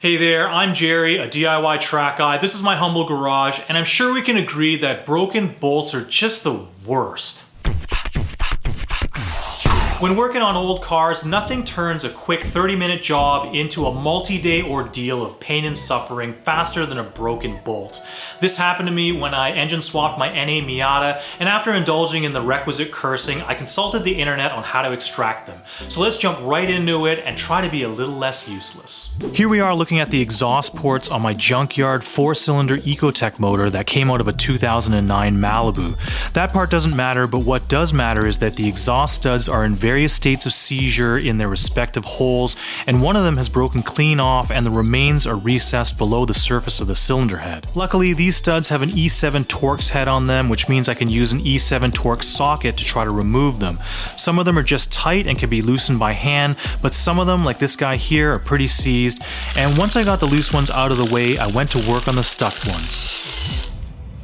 Hey there, I'm Jerry, a DIY track guy. This is my humble garage, and I'm sure we can agree that broken bolts are just the worst. When working on old cars, nothing turns a quick 30-minute job into a multi-day ordeal of pain and suffering faster than a broken bolt. This happened to me when I engine swapped my NA Miata, and after indulging in the requisite cursing, I consulted the internet on how to extract them. So let's jump right into it and try to be a little less useless. Here we are looking at the exhaust ports on my junkyard 4-cylinder Ecotec motor that came out of a 2009 Malibu. That part doesn't matter, but what does matter is that the exhaust studs are in various states of seizure in their respective holes, and one of them has broken clean off and the remains are recessed below the surface of the cylinder head. Luckily, these studs have an E7 Torx head on them, which means I can use an E7 Torx socket to try to remove them. Some of them are just tight and can be loosened by hand, but some of them, like this guy here, are pretty seized, and once I got the loose ones out of the way, I went to work on the stuck ones.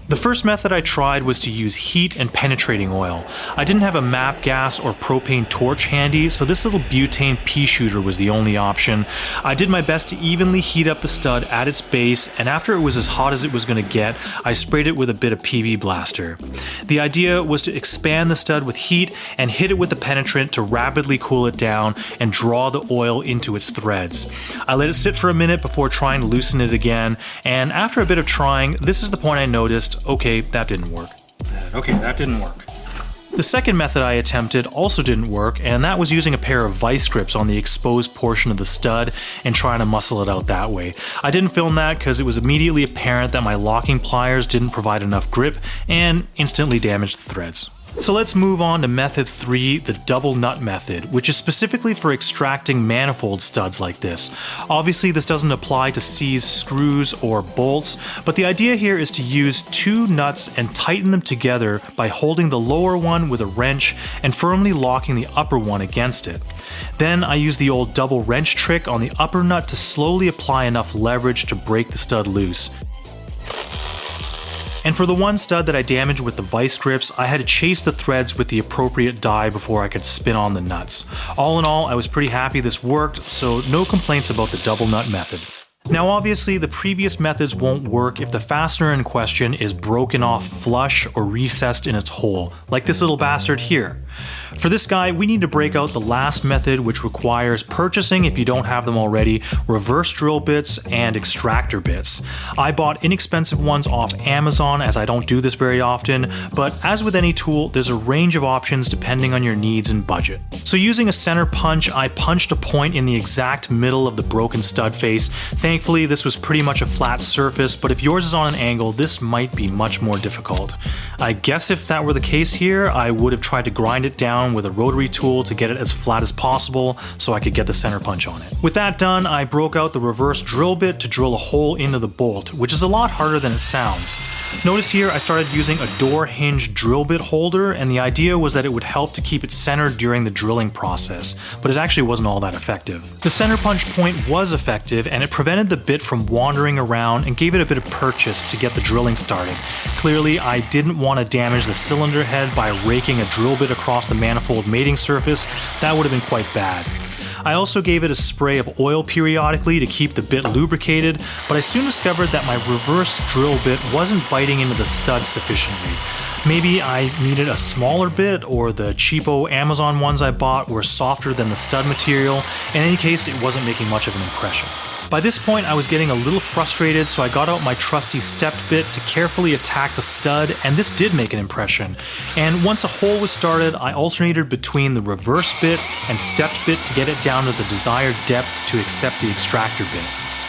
The first method I tried was to use heat and penetrating oil. I didn't have a MAP gas or propane torch handy, so this little butane pea shooter was the only option. I did my best to evenly heat up the stud at its base, and after it was as hot as it was going to get, I sprayed it with a bit of PB Blaster. The idea was to expand the stud with heat and hit it with the penetrant to rapidly cool it down and draw the oil into its threads. I let it sit for a minute before trying to loosen it again, and after a bit of trying, this is the point I noticed, okay, that didn't work. The second method I attempted also didn't work, and that was using a pair of vice grips on the exposed portion of the stud and trying to muscle it out that way. I didn't film that because it was immediately apparent that my locking pliers didn't provide enough grip and instantly damaged the threads. So let's move on to method 3, the double nut method, which is specifically for extracting manifold studs like this. Obviously this doesn't apply to seized screws or bolts, but the idea here is to use 2 nuts and tighten them together by holding the lower one with a wrench and firmly locking the upper one against it. Then I use the old double wrench trick on the upper nut to slowly apply enough leverage to break the stud loose. And for the one stud that I damaged with the vice grips, I had to chase the threads with the appropriate die before I could spin on the nuts. All in all, I was pretty happy this worked, so no complaints about the double nut method. Now obviously the previous methods won't work if the fastener in question is broken off flush or recessed in its hole, like this little bastard here. For this guy, we need to break out the last method, which requires purchasing, if you don't have them already, reverse drill bits and extractor bits. I bought inexpensive ones off Amazon as I don't do this very often, but as with any tool, there's a range of options depending on your needs and budget. So using a center punch, I punched a point in the exact middle of the broken stud face. Thankfully, this was pretty much a flat surface, but if yours is on an angle, this might be much more difficult. I guess if that were the case here, I would have tried to grind it down with a rotary tool to get it as flat as possible so I could get the center punch on it. With that done, I broke out the reverse drill bit to drill a hole into the bolt, which is a lot harder than it sounds. Notice here I started using a door hinge drill bit holder, and the idea was that it would help to keep it centered during the drilling process, but it actually wasn't all that effective. The center punch point was effective, and it prevented the bit from wandering around and gave it a bit of purchase to get the drilling started. Clearly, I didn't want to damage the cylinder head by raking a drill bit across the manifold mating surface. That would have been quite bad. I also gave it a spray of oil periodically to keep the bit lubricated, but I soon discovered that my reverse drill bit wasn't biting into the stud sufficiently. Maybe I needed a smaller bit, or the cheapo Amazon ones I bought were softer than the stud material. In any case, it wasn't making much of an impression. By this point, I was getting a little frustrated, so I got out my trusty stepped bit to carefully attack the stud, and this did make an impression. And once a hole was started, I alternated between the reverse bit and stepped bit to get it down to the desired depth to accept the extractor bit.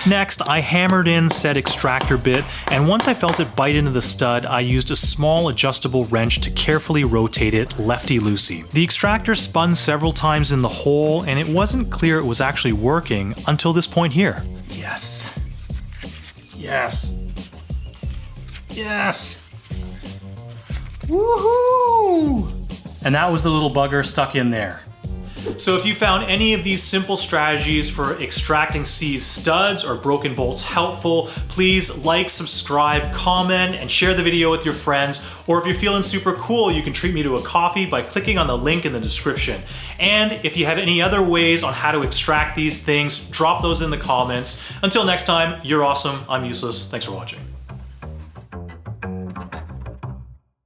Next, I hammered in said extractor bit, and once I felt it bite into the stud, I used a small adjustable wrench to carefully rotate it lefty-loosey. The extractor spun several times in the hole, and it wasn't clear it was actually working until this point here. Yes. Yes. Yes. Woohoo! And that was the little bugger stuck in there. So if you found any of these simple strategies for extracting seized studs or broken bolts helpful, please like, subscribe, comment, and share the video with your friends. Or if you're feeling super cool, you can treat me to a coffee by clicking on the link in the description. And if you have any other ways on how to extract these things, drop those in the comments. Until next time, you're awesome, I'm useless, thanks for watching.